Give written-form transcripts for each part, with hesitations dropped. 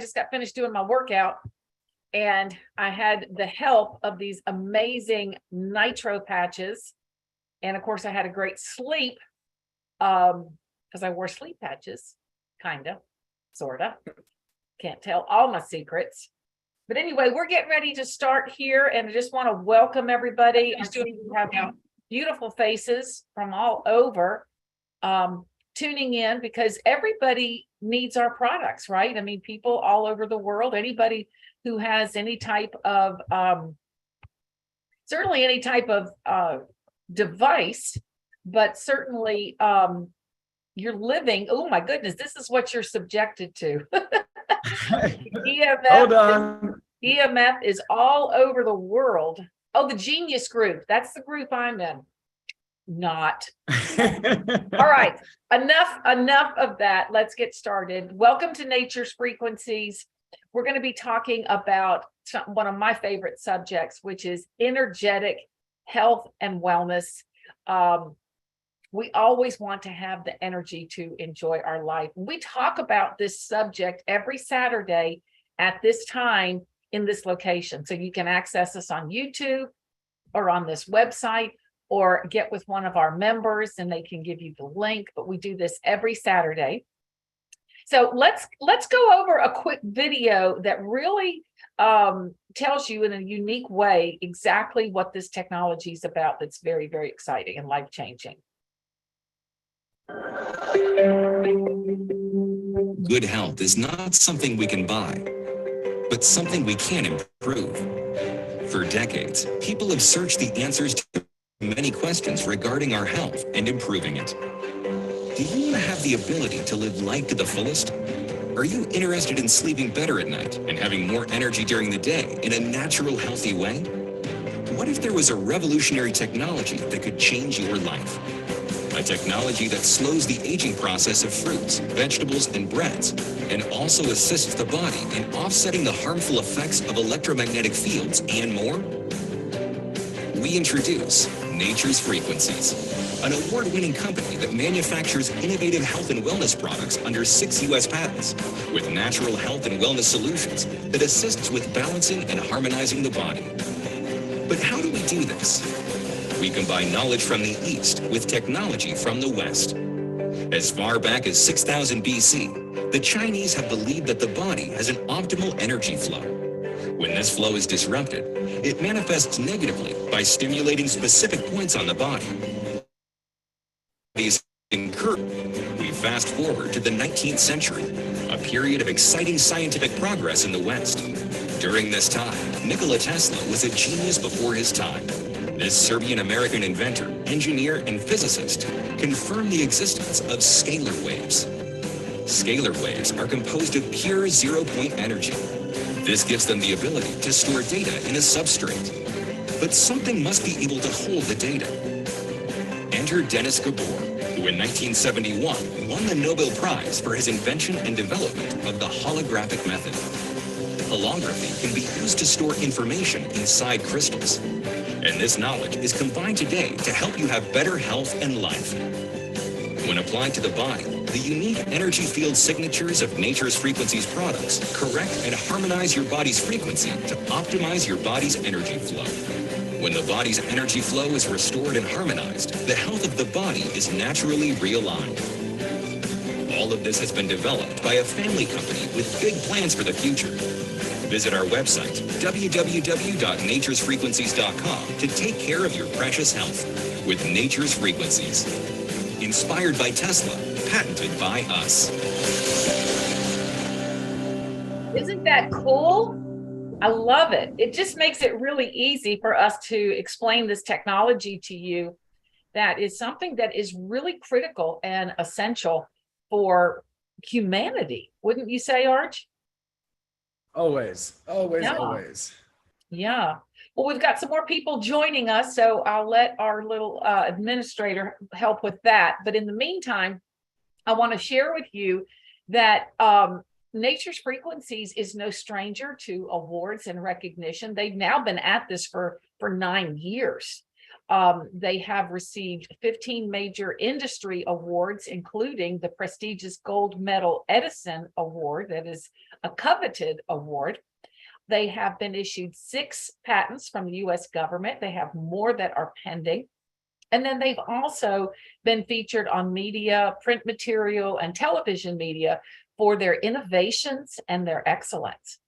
just got finished doing my workout, and I had the help of these amazing nitro patches. And of course, I had a great sleep because I wore sleep patches, kind of, sort of. Can't tell all my secrets. But anyway, we're getting ready to start here, and I just want to welcome everybody. I see we have beautiful faces from all over tuning in, because everybody needs our products, right? I mean, people all over the world, anybody who has any type of, certainly any type of device, but certainly you're living, oh my goodness, this is what you're subjected to. EMF, Hold on. EMF is all over the world. Oh, the Genius Group. That's the group I'm in. Not. All right. Enough of that. Let's get started. Welcome to Nature's Frequencies. We're going to be talking about one of my favorite subjects, which is energetic health and wellness. We always want to have the energy to enjoy our life. We talk about this subject every Saturday at this time in this location. So you can access us on YouTube or on this website, or get with one of our members and they can give you the link. But we do this every Saturday. So let's go over a quick video that really tells you in a unique way exactly what this technology is about. That's very, very exciting and life-changing. Good health is not something we can buy, but something we can improve. For decades, people have searched the answers to many questions regarding our health and improving it. Do you want to have the ability to live life to the fullest? Are you interested in sleeping better at night and having more energy during the day in a natural, healthy way? What if there was a revolutionary technology that could change your life? A technology that slows the aging process of fruits, vegetables, and breads, and also assists the body in offsetting the harmful effects of electromagnetic fields and more? We introduce Nature's Frequencies, an award-winning company that manufactures innovative health and wellness products under 6 U.S. patents, with natural health and wellness solutions that assists with balancing and harmonizing the body. But how do we do this? We combine knowledge from the East with technology from the West. As far back as 6000 BC, the Chinese have believed that the body has an optimal energy flow. When this flow is disrupted, it manifests negatively by stimulating specific points on the body. We fast forward to the 19th century, a period of exciting scientific progress in the West. During this time, Nikola Tesla was a genius before his time. This Serbian-American inventor, engineer, and physicist confirmed the existence of scalar waves. Scalar waves are composed of pure zero-point energy. This gives them the ability to store data in a substrate. But something must be able to hold the data. Enter Dennis Gabor, who in 1971 won the Nobel Prize for his invention and development of the holographic method. Holography can be used to store information inside crystals. And this knowledge is combined today to help you have better health and life. When applied to the body, the unique energy field signatures of Nature's Frequencies products correct and harmonize your body's frequency to optimize your body's energy flow. When the body's energy flow is restored and harmonized, the health of the body is naturally realigned. All of this has been developed by a family company with big plans for the future. Visit our website, www.naturesfrequencies.com, to take care of your precious health with Nature's Frequencies. Inspired by Tesla, patented by us. Isn't that cool? I love it. It just makes it really easy for us to explain this technology to you. That is something that is really critical and essential for humanity. Wouldn't you say, Arch? Always. Yeah. Well, we've got some more people joining us, so I'll let our little administrator help with that. But in the meantime, I want to share with you that Nature's Frequencies is no stranger to awards and recognition. They've now been at this for 9 years. They have received 15 major industry awards, including the prestigious Gold Medal Edison Award, that is a coveted award. They have been issued 6 patents from the US government. They have more that are pending. And then they've also been featured on media, print material, and television media for their innovations and their excellence.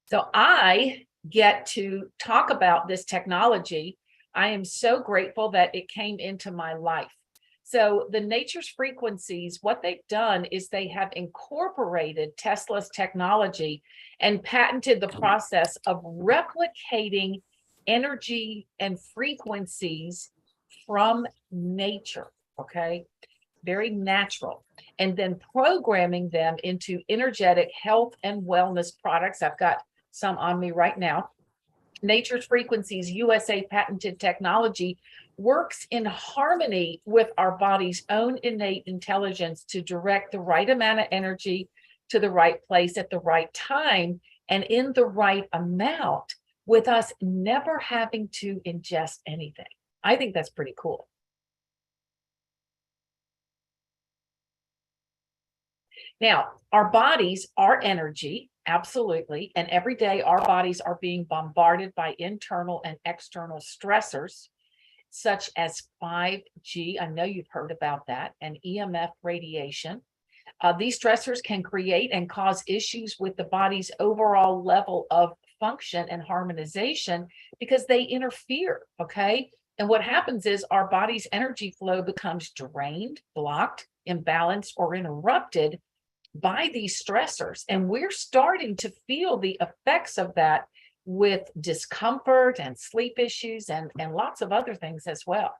So I get to talk about this technology. I am so grateful that it came into my life. So the Nature's Frequencies, what they've done is they have incorporated Tesla's technology and patented the process of replicating energy and frequencies from nature, okay? Very natural. And then programming them into energetic health and wellness products. I've got some on me right now. Nature's Frequencies USA patented technology works in harmony with our body's own innate intelligence to direct the right amount of energy to the right place at the right time and in the right amount, with us never having to ingest anything. I think that's pretty cool. Now, our bodies are energy, absolutely. And every day our bodies are being bombarded by internal and external stressors, such as 5G. I know you've heard about that, and EMF radiation. These stressors can create and cause issues with the body's overall level of function and harmonization because they interfere, okay? And what happens is our body's energy flow becomes drained, blocked, imbalanced, or interrupted by these stressors. And we're starting to feel the effects of that with discomfort and sleep issues and lots of other things as well.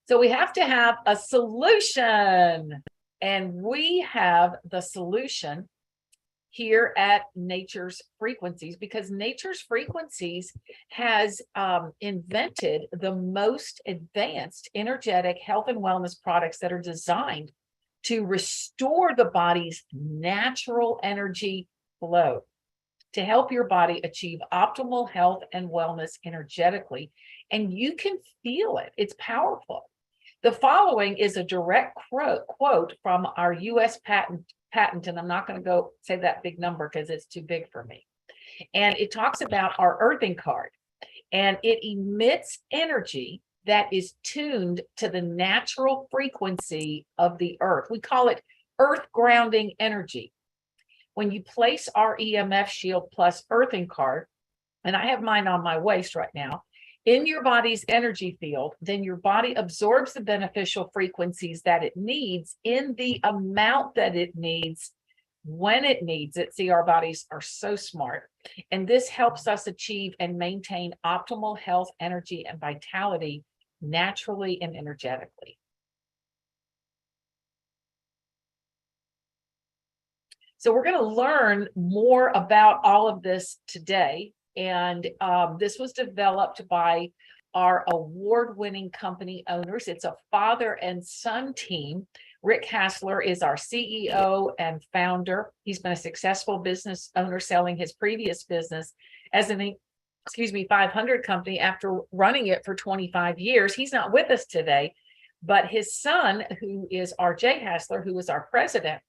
So we have to have a solution, and we have the solution here at Nature's Frequencies, because Nature's Frequencies has invented the most advanced energetic health and wellness products that are designed to restore the body's natural energy flow, to help your body achieve optimal health and wellness energetically. And you can feel it. It's powerful. The following is a direct quote from our US patent, and I'm not going to go say that big number because it's too big for me. And it talks about our earthin card, and it emits energy that is tuned to the natural frequency of the earth. We call it earth grounding energy. When you place our EMF Shield Plus earthin card, and I have mine on my waist right now, in your body's energy field, then your body absorbs the beneficial frequencies that it needs in the amount that it needs when it needs it. See, our bodies are so smart. And this helps us achieve and maintain optimal health, energy, and vitality naturally and energetically. So we're going to learn more about all of this today. And this was developed by our award-winning company owners. It's a father and son team. Rick Hassler is our CEO and founder. He's been a successful business owner, selling his previous business as an 500 company after running it for 25 years. He's not with us today, but his son, who is R.J. Hassler, who is our president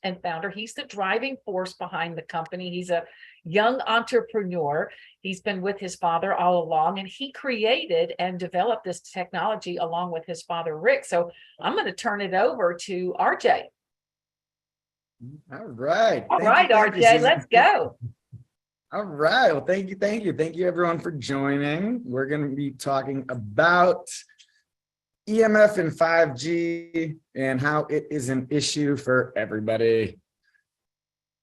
and founder, he's the driving force behind the company. He's a young entrepreneur. He's been with his father all along, and he created and developed this technology along with his father, Rick. So I'm going to turn it over to RJ. All right. All right, RJ, let's go. All right. Well, thank you. Thank you, everyone, for joining. We're going to be talking about EMF and 5G and how it is an issue for everybody.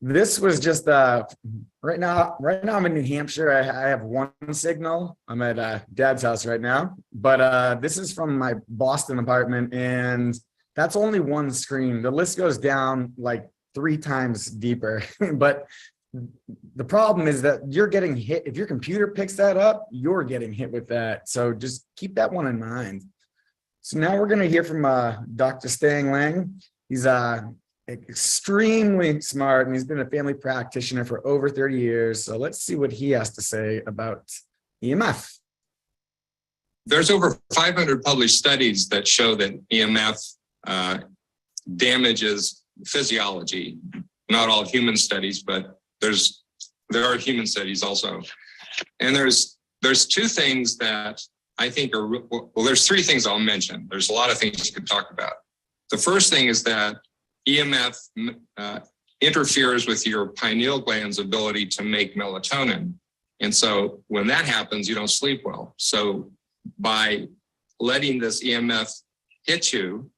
This was just right now I'm in New Hampshire. I have one signal. I'm at Dad's house right now, but this is from my Boston apartment, and that's only one screen. The list goes down like 3 times deeper. But the problem is that you're getting hit. If your computer picks that up, you're getting hit with that. So just keep that one in mind. So now we're going to hear from Dr. Stang Lang. He's extremely smart, and he's been a family practitioner for over 30 years. So let's see what he has to say about EMF. There's over 500 published studies that show that EMF damages physiology. Not all human studies, but there are human studies also. And there's two things that I think are, well, there's three things I'll mention. There's a lot of things you could talk about. The first thing is that EMF interferes with your pineal gland's ability to make melatonin. And so when that happens, you don't sleep well. So by letting this EMF hit you,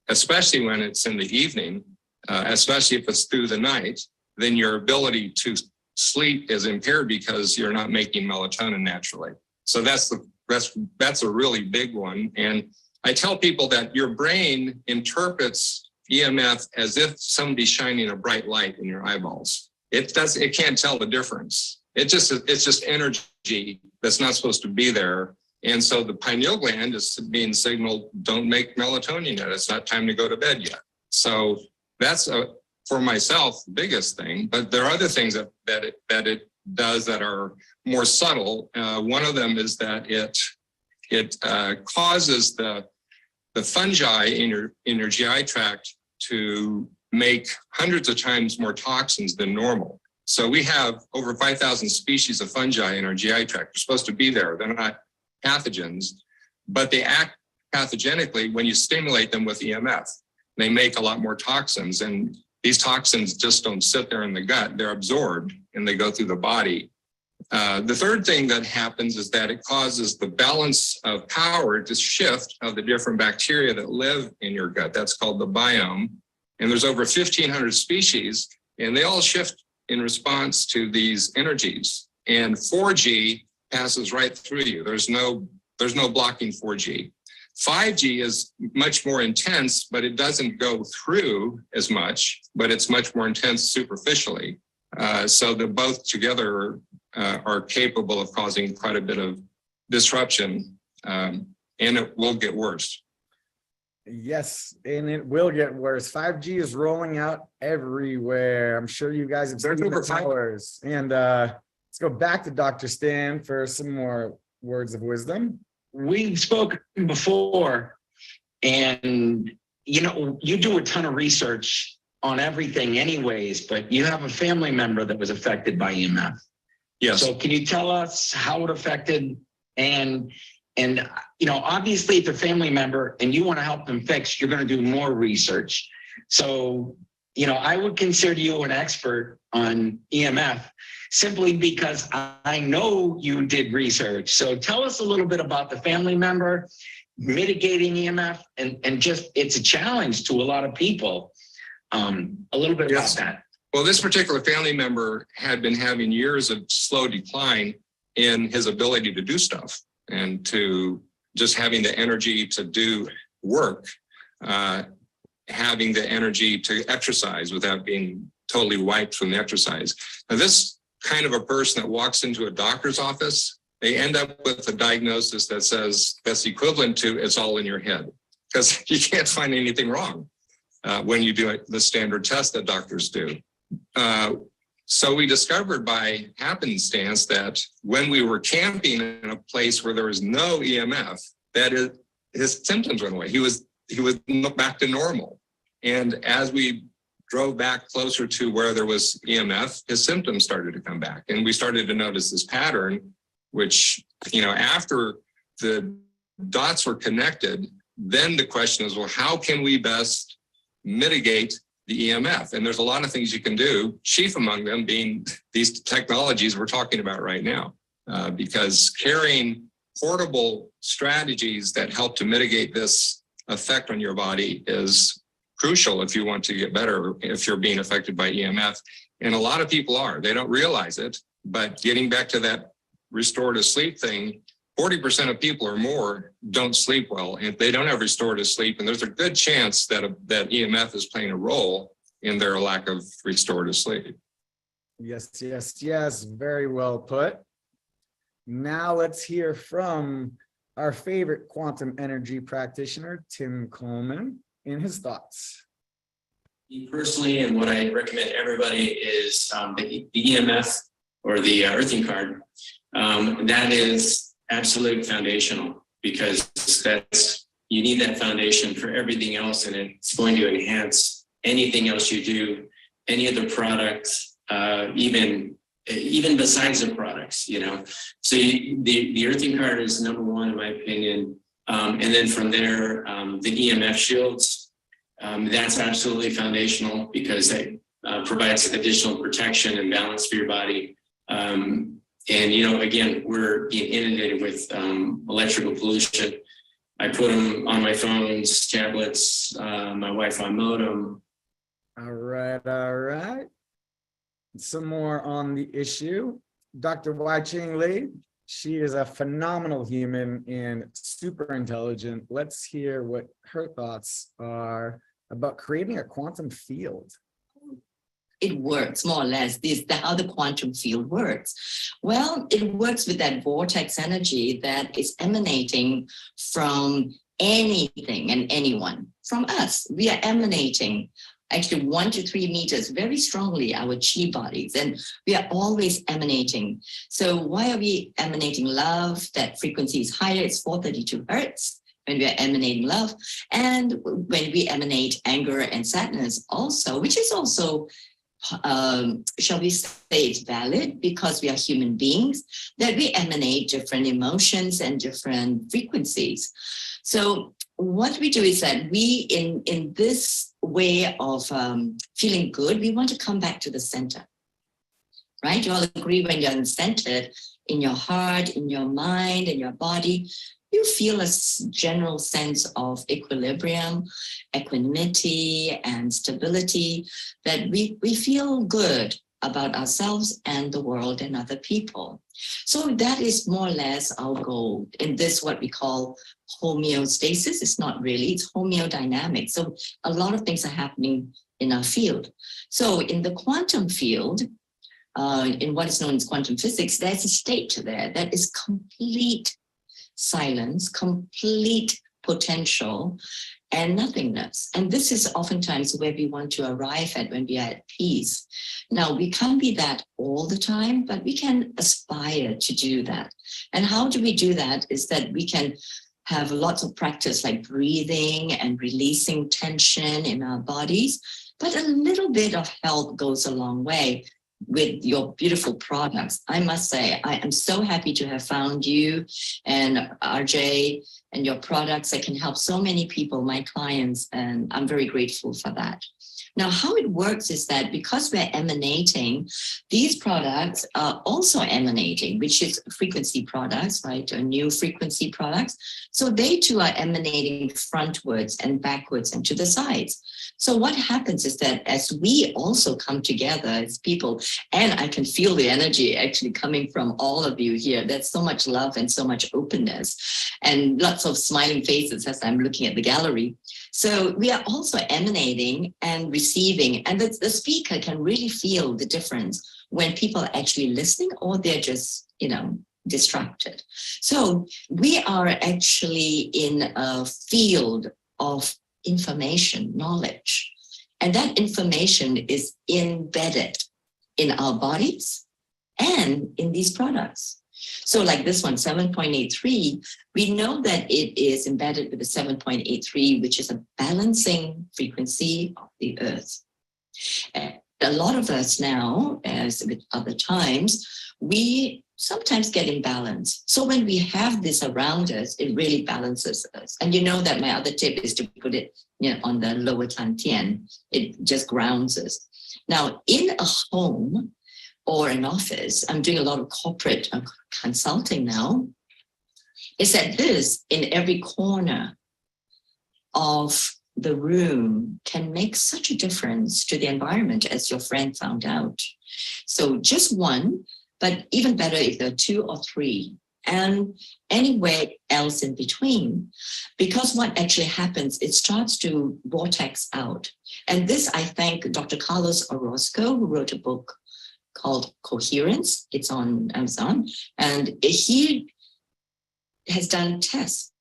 especially when it's in the evening, especially if it's through the night, then your ability to sleep is impaired because you're not making melatonin naturally. So that's a really big one. And I tell people that your brain interprets EMF as if somebody's shining a bright light in your eyeballs. It can't tell the difference. It's just energy that's not supposed to be there. And so the pineal gland is being signaled, don't make melatonin yet. It's not time to go to bed yet. So that's for myself, the biggest thing. But there are other things that it does that are more subtle. One of them is that it causes the fungi in your GI tract to make hundreds of times more toxins than normal. So we have over 5,000 species of fungi in our GI tract. They're supposed to be there. They're not pathogens, but they act pathogenically when you stimulate them with EMF. They make a lot more toxins, and these toxins just don't sit there in the gut. They're absorbed and they go through the body. The third thing that happens is that it causes the balance of power to shift of the different bacteria that live in your gut. That's called the biome. And there's over 1,500 species, and they all shift in response to these energies. And 4G passes right through you. There's no blocking 4G. 5G is much more intense, but it doesn't go through as much, but it's much more intense superficially. So the both together are capable of causing quite a bit of disruption, and it will get worse. Yes, and it will get worse. 5G is rolling out everywhere. I'm sure you guys have seen the towers. And let's go back to Dr. Stan for some more words of wisdom. We've spoken before, and you do a ton of research on everything anyways, but you have a family member that was affected by EMF. Yes. So can you tell us how it affected, and obviously it's a family member and you want to help them fix, you're going to do more research. So, I would consider you an expert on EMF simply because I know you did research. So tell us a little bit about the family member, mitigating EMF, and just, it's a challenge to a lot of people. A little bit about that. Well, this particular family member had been having years of slow decline in his ability to do stuff and to just having the energy to do work, having the energy to exercise without being totally wiped from the exercise. Now, this kind of a person that walks into a doctor's office, they end up with a diagnosis that says that's equivalent to it's all in your head, because you can't find anything wrong when you do the standard test that doctors do. So we discovered by happenstance that when we were camping in a place where there was no EMF, that his symptoms went away. He was back to normal. And as we drove back closer to where there was EMF, his symptoms started to come back. And we started to notice this pattern, which, after the dots were connected, then the question is, well, how can we best mitigate the EMF? And there's a lot of things you can do, chief among them being these technologies we're talking about right now, because carrying portable strategies that help to mitigate this effect on your body is crucial if you want to get better, if you're being affected by EMF. And a lot of people are. They don't realize it, but getting back to that restorative sleep thing, 40% of people or more don't sleep well, and they don't have restorative sleep. And there's a good chance that EMF is playing a role in their lack of restorative sleep. Yes. Very well put. Now let's hear from our favorite quantum energy practitioner, Tim Coleman. and his thoughts. Me personally, and what I recommend everybody is the EMF or the earthing card. That is absolute foundational, because you need that foundation for everything else, and it's going to enhance anything else you do, any of the products, even besides the products, So the earthing card is number one, in my opinion. And then from there, the EMF shields, that's absolutely foundational, because it provides additional protection and balance for your body. And, again, we're being inundated with electrical pollution. I put them on my phones, tablets, my Wi-Fi modem. All right. Some more on the issue. Dr. Ching Li, she is a phenomenal human and super intelligent. Let's hear what her thoughts are about creating a quantum field. It works more or less. This is how the quantum field works. Well, it works with that vortex energy that is emanating from anything and anyone, from us. We are emanating actually 1 to 3 meters very strongly, our chi bodies, and we are always emanating. So why are we emanating love? That frequency is higher, it's 432 hertz. When we are emanating love, and when we emanate anger and sadness also, which is also shall we say it's valid, because we are human beings, that we emanate different emotions and different frequencies. So what we do is that we, in this way of feeling good, we want to come back to the center, right? You all agree, when you're centered in your heart, in your mind, in your body, you feel a general sense of equilibrium, equanimity, and stability, that we feel good about ourselves and the world and other people. So that is more or less our goal in this, what we call homeostasis. It's not really, it's homeodynamics. So a lot of things are happening in our field. So in the quantum field, in what is known as quantum physics, there's a state there that is complete silence, complete potential, and nothingness. And this is oftentimes where we want to arrive at when we are at peace. Now, we can't be that all the time, but we can aspire to do that. And how do we do that? Is that we can have lots of practice, like breathing and releasing tension in our bodies, but a little bit of help goes a long way with your beautiful products. I must say, I am so happy to have found you and RJ and your products that can help so many people, my clients, and I'm very grateful for that. Now, how it works is that because we're emanating, these products are also emanating, which is frequency products, right? Or new frequency products. So they too are emanating frontwards and backwards and to the sides. So what happens is that as we also come together as people, and I can feel the energy actually coming from all of you here. There's so much love and so much openness and lots of smiling faces as I'm looking at the gallery. So we are also emanating and receiving, and the speaker can really feel the difference when people are actually listening or they're just, distracted. So we are actually in a field of information, knowledge, and that information is embedded in our bodies and in these products. So like this one, 7.83, we know that it is embedded with the 7.83, which is a balancing frequency of the earth. And a lot of us now, as with other times, we sometimes get imbalanced. So when we have this around us, it really balances us. And you know that my other tip is to put it on the lower Tantian. It just grounds us. Now, in a home or an office, I'm doing a lot of corporate consulting now, is that this in every corner of the room can make such a difference to the environment, as your friend found out. So just one, but even better if there are 2 or 3, and anywhere else in between. Because what actually happens, it starts to vortex out. And this, I thank Dr. Carlos Orozco, who wrote a book called Coherence. It's on Amazon. And he has done tests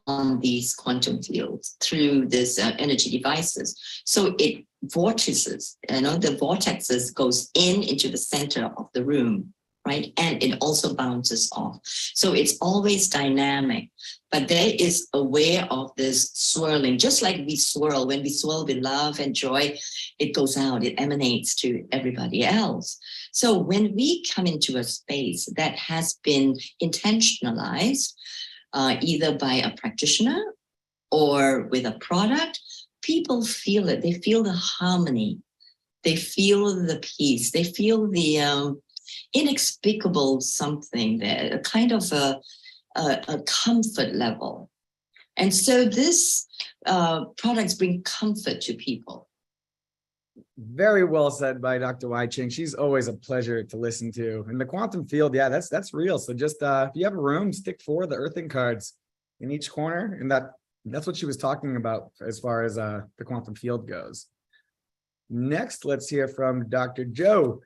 on these quantum fields through this energy devices. So it vortices, the vortexes goes into the center of the room, right? And it also bounces off. So it's always dynamic, but there is aware of this swirling, just like we swirl. When we swirl with love and joy, it goes out, it emanates to everybody else. So when we come into a space that has been intentionalized, either by a practitioner or with a product, people feel it. They feel the harmony. They feel the peace. They feel the inexplicable something there, a kind of a comfort level. And so this products bring comfort to people. Very well said by Dr. Ching. She's always a pleasure to listen to. And the quantum field, yeah, that's real. So just if you have a room, stick 4 of the earthin cards in each corner, and that's what she was talking about as far as the quantum field goes. Next, let's hear from Dr. Joe.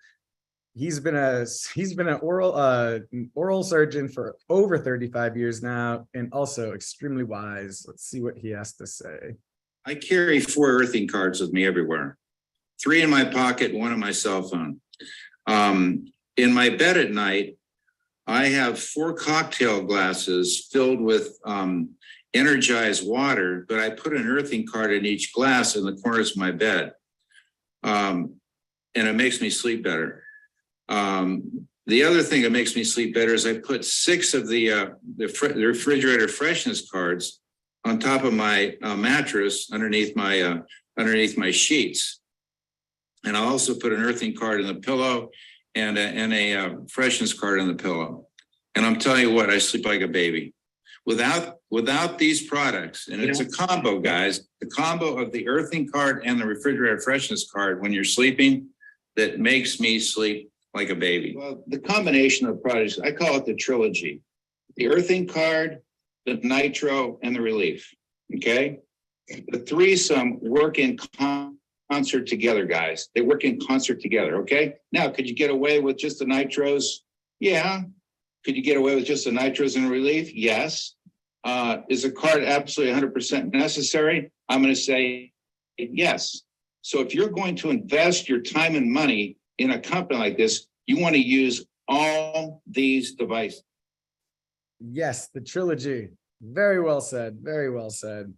He's been an oral surgeon for over 35 years now, and also extremely wise. Let's see what he has to say. I carry 4 earthin cards with me everywhere. 3 in my pocket, 1 on my cell phone. In my bed at night, I have 4 cocktail glasses filled with energized water, but I put an earthin card in each glass in the corners of my bed. And it makes me sleep better. The other thing that makes me sleep better is I put 6 of the refrigerator freshness cards on top of my mattress underneath my sheets. And I'll also put an earthin card in the pillow and a freshness card in the pillow. And I'm telling you what, I sleep like a baby. Without these products, and it's a combo, guys, the combo of the earthin card and the refrigerator freshness card when you're sleeping, that makes me sleep like a baby. Well, the combination of products, I call it the trilogy. The earthin card, the nitro, and the relief, okay? The threesome work in concert together, guys. They work in concert together, okay? Now, could you get away with just the nitros? Yeah. Could you get away with just the nitros and relief? Yes. Is a card absolutely 100% necessary? I'm going to say yes. So if you're going to invest your time and money in a company like this, you want to use all these devices. Yes, the trilogy. Very well said. Very well said.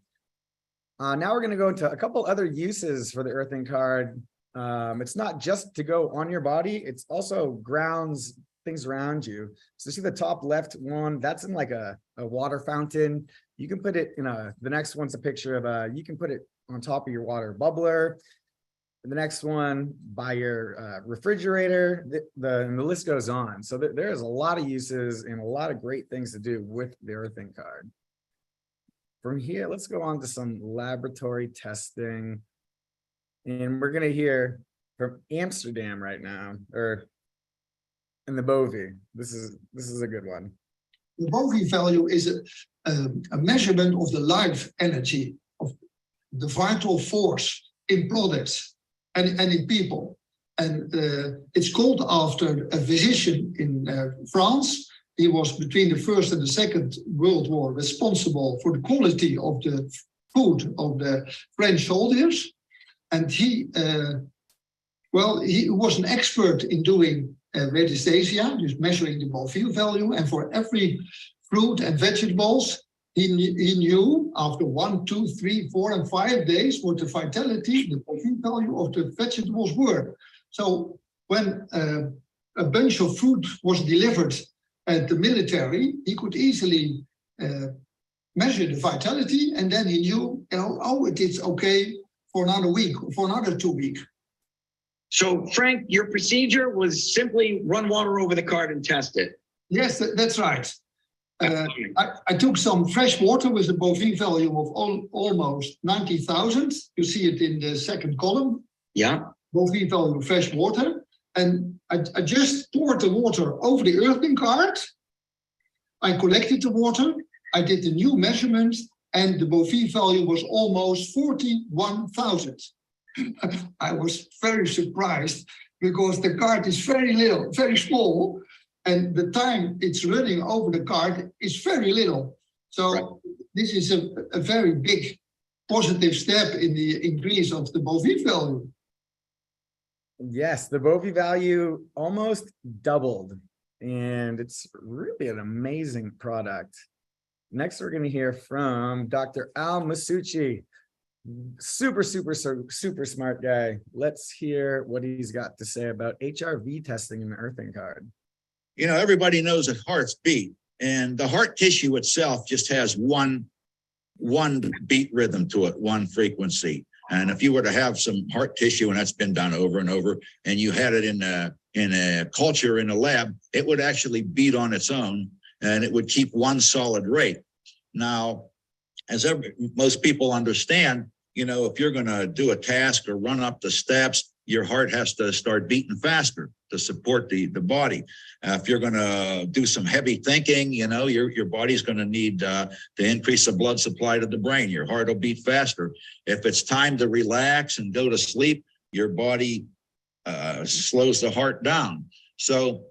Now we're going to go into a couple other uses for the earthin card. It's not just to go on your body. It's also grounds things around you. So see the top left one, that's in like a water fountain. You can put it in the next one's a picture of you can put it on top of your water bubbler. The next one by your refrigerator, and the list goes on. So there's a lot of uses and a lot of great things to do with the earthin card. From here, let's go on to some laboratory testing. And we're going to hear from Amsterdam right now, or in the Bovis. This is a good one. The Bovis value is a measurement of the life energy, of the vital force in products and in people. And it's called after a physician in France. He was between the First and the Second World War responsible for the quality of the food of the French soldiers. And he was an expert in doing radiesthesia, just measuring the Bovis value. And for every fruit and vegetables, he knew after 1, 2, 3, 4, and 5 days what the vitality, the Bovis value of the vegetables were. So when a bunch of fruit was delivered at the military, he could easily measure the vitality, and then he knew, it's okay for another week, for another 2 weeks. So, Frank, your procedure was simply run water over the card and test it. Yes, that's right. I took some fresh water with a Bovis value of almost 90,000. You see it in the second column. Yeah. Bovis value of fresh water. And I just poured the water over the earthin card. I collected the water. I did the new measurements, and the Bovis value was almost 41,000. I was very surprised because the card is very little, very small, and the time it's running over the card is very little. So this is a very big positive step in the increase of the Bovis value. Yes, the Bovis value almost doubled, and it's really an amazing product. Next, we're going to hear from Dr. Al Massucci. Super smart guy. Let's hear what he's got to say about HRV testing in the earthin card. You know, everybody knows that hearts beat, and the heart tissue itself just has one beat rhythm to it, one frequency. And if you were to have some heart tissue, and that's been done over and over, and you had it in a culture in a lab, it would actually beat on its own, and it would keep one solid rate. Now, as most people understand, you know, if you're going to do a task or run up the steps, your heart has to start beating faster to support the body. If you're going to do some heavy thinking, you know, your body's going to need to increase the blood supply to the brain. Your heart will beat faster. If it's time to relax and go to sleep, your body slows the heart down. So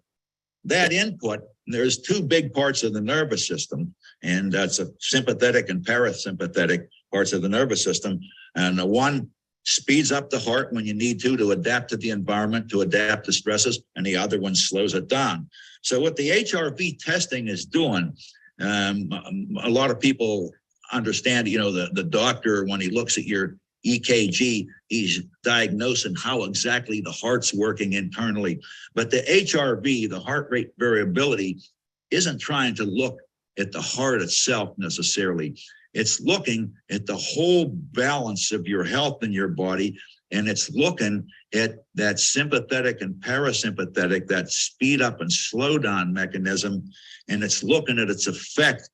that input, there's two big parts of the nervous system, and that's a sympathetic and parasympathetic parts of the nervous system. And the one speeds up the heart when you need to adapt to the environment, to adapt to stresses, and the other one slows it down. So what the HRV testing is doing, a lot of people understand, you know, the doctor, when he looks at your EKG, he's diagnosing how exactly the heart's working internally. But the HRV, the heart rate variability, isn't trying to look at the heart itself necessarily. It's looking at the whole balance of your health in your body, and it's looking at that sympathetic and parasympathetic, that speed up and slow down mechanism, and it's looking at its effect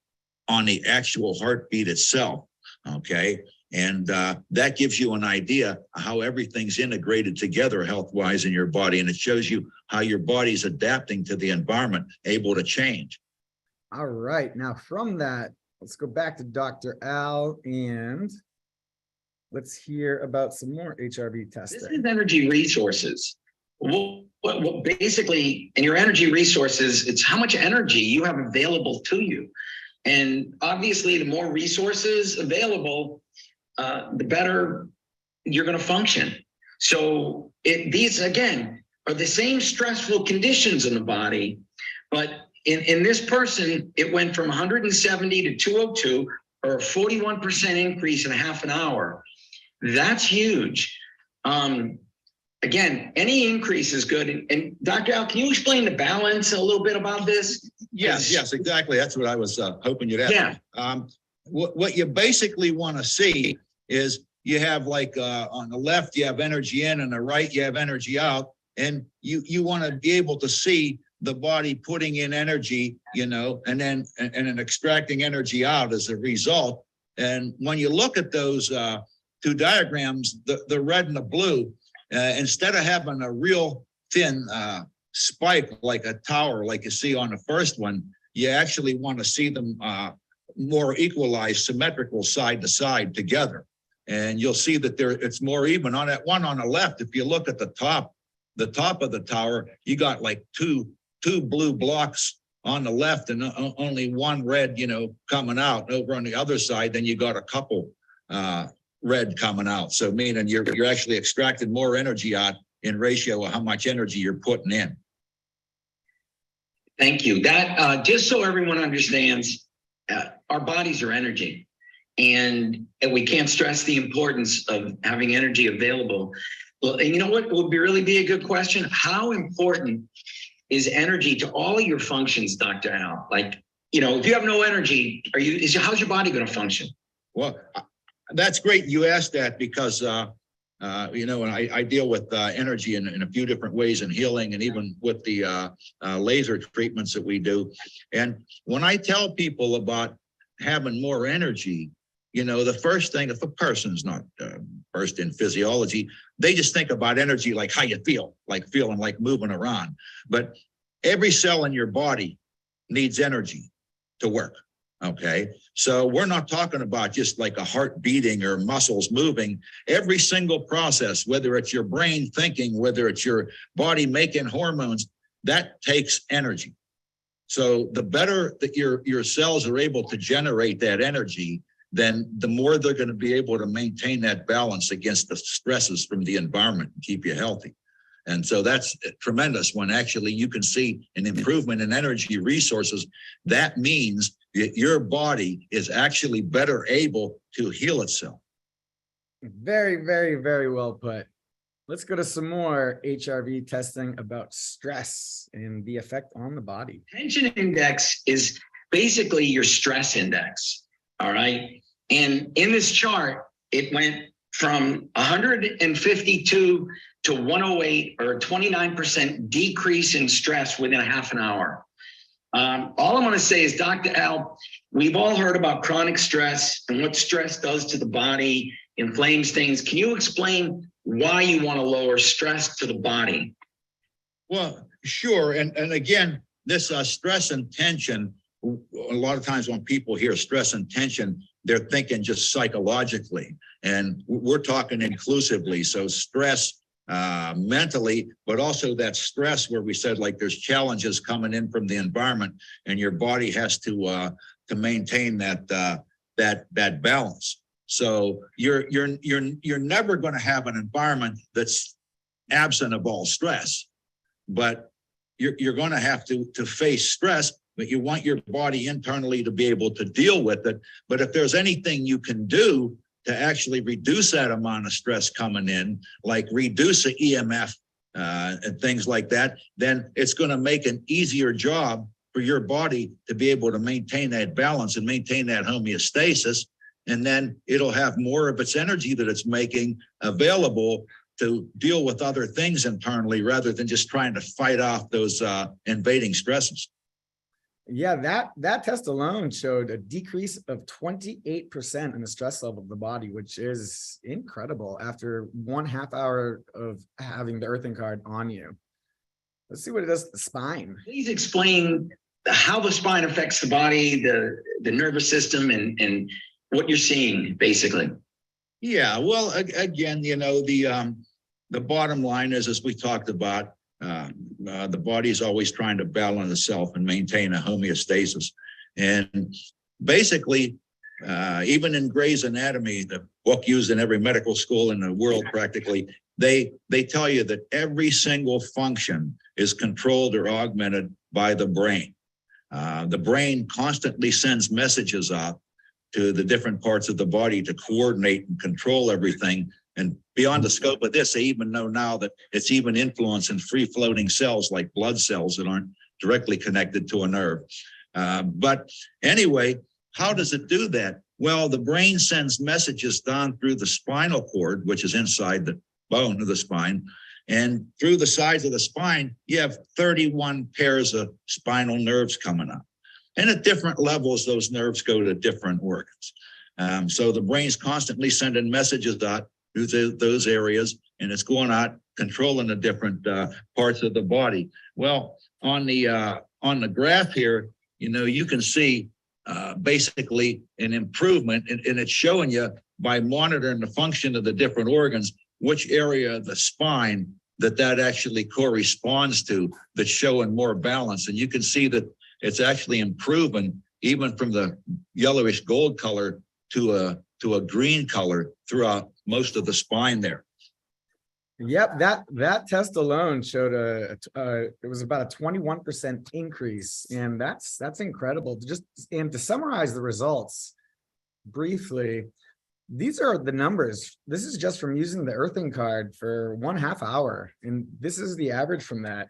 on the actual heartbeat itself, okay? And that gives you an idea of how everything's integrated together health-wise in your body, and it shows you how your body's adapting to the environment, able to change. All right, now from that, let's go back to Dr. Al and let's hear about some more HRV testing. This is energy resources. Well, basically, in your energy resources, it's how much energy you have available to you. And obviously, the more resources available, the better you're going to function. So these, again, are the same stressful conditions in the body, but in this person, it went from 170 to 202, or a 41% increase in half an hour. That's huge. Again, any increase is good. And Dr. Al, can you explain the balance a little bit about this? Yes, exactly. That's what I was hoping you'd ask. Yeah. What you basically want to see is you have, like, on the left, you have energy in, and the right, you have energy out. And you want to be able to see the body putting in energy, you know, and then extracting energy out as a result. And when you look at those two diagrams, the red and the blue, instead of having a real thin spike like a tower, like you see on the first one, you actually want to see them more equalized, symmetrical, side to side together. And you'll see that it's more even. On that one on the left, if you look at the top of the tower, you got like two blue blocks on the left and only one red, you know, coming out. Over on the other side, then you got a couple red coming out. So meaning you're actually extracting more energy out in ratio of how much energy you're putting in. Thank you. That just so everyone understands, our bodies are energy, and we can't stress the importance of having energy available. Well, and you know what would really be a good question? How important is energy to all of your functions, Dr. Al? Like, you know, if you have no energy, how's your body going to function? Well, that's great you asked that, because you know, and I deal with energy in a few different ways in healing, and even with the laser treatments that we do. And when I tell people about having more energy, you know, the first thing, if a person's not versed in physiology, they just think about energy like how you feel, like feeling like moving around. But every cell in your body needs energy to work. Okay, so we're not talking about just like a heart beating or muscles moving. Every single process, whether it's your brain thinking, whether it's your body making hormones, that takes energy. So the better that your cells are able to generate that energy, then the more they're going to be able to maintain that balance against the stresses from the environment and keep you healthy. And so that's tremendous when actually you can see an improvement in energy resources. That means that your body is actually better able to heal itself. Very, very, very well put. Let's go to some more HRV testing about stress and the effect on the body. Tension index is basically your stress index. All right. And in this chart, it went from 152 to 108, or a 29% decrease in stress within a half an hour. All I'm going to say is, Dr. Al, we've all heard about chronic stress and what stress does to the body, inflames things. Can you explain why you want to lower stress to the body? Well, sure. And again, this stress and tension, a lot of times when people hear stress and tension, they're thinking just psychologically, and we're talking inclusively. So stress mentally, but also that stress where we said, like, there's challenges coming in from the environment, and your body has to maintain that balance. So you're never going to have an environment that's absent of all stress, but you're going to have to face stress. But you want your body internally to be able to deal with it. But if there's anything you can do to actually reduce that amount of stress coming in, like reduce the EMF and things like that, then it's going to make an easier job for your body to be able to maintain that balance and maintain that homeostasis. And then it'll have more of its energy that it's making available to deal with other things internally, rather than just trying to fight off those invading stresses. Yeah, that test alone showed a decrease of 28% in the stress level of the body, which is incredible after 1/2 hour of having the earthin card on you. Let's see what it does to the spine. Please explain how the spine affects the body, the nervous system, and what you're seeing, basically. Yeah, well, again, you know, the bottom line is, as we talked about, the body is always trying to balance itself and maintain a homeostasis. And basically, even in Gray's Anatomy, the book used in every medical school in the world practically, they tell you that every single function is controlled or augmented by the brain. The brain constantly sends messages out to the different parts of the body to coordinate and control everything. And beyond the scope of this, they even know now that it's even influencing free-floating cells like blood cells that aren't directly connected to a nerve. But anyway, how does it do that? Well, the brain sends messages down through the spinal cord, which is inside the bone of the spine. And through the sides of the spine, you have 31 pairs of spinal nerves coming up. And at different levels, those nerves go to different organs. So the brain's constantly sending messages out through those areas, and it's going out controlling the different parts of the body. Well, on the graph here, you know, you can see basically an improvement, and it's showing you by monitoring the function of the different organs, which area of the spine that actually corresponds to, that's showing more balance. And you can see that it's actually improving even from the yellowish gold color to a green color throughout most of the spine there. Yep, that test alone showed it was about a 21% increase, and that's incredible. And to summarize the results briefly, these are the numbers. This is just from using the earthin card for 1/2 hour, and this is the average from that.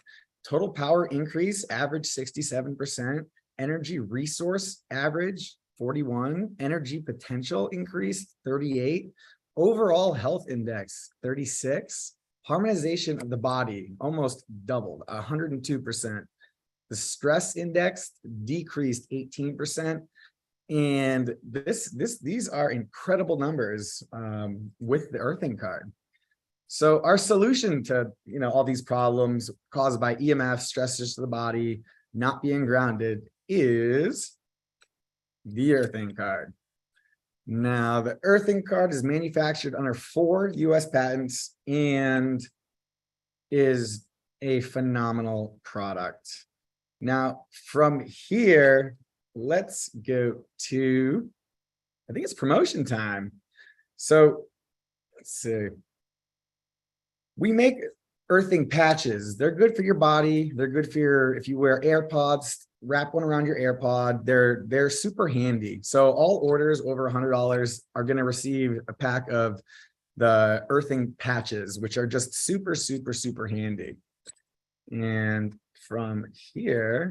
Total power increase average 67%, energy resource average 41, energy potential increased 38, overall health index 36, harmonization of the body almost doubled 102%. The stress index decreased 18%. And these are incredible numbers with the earthin card. So our solution to all these problems caused by EMF, stressors to the body, not being grounded, is the earthin card. Now, the earthin card is manufactured under 4 US patents and is a phenomenal product. Now, from here, let's go to, I think it's promotion time. So let's see. We make earthing patches. They're good for your body. They're good for your, if you wear AirPods, wrap one around your AirPod. They're super handy. So all orders over $100 are going to receive a pack of the earthing patches, which are just super, super, super handy. And from here,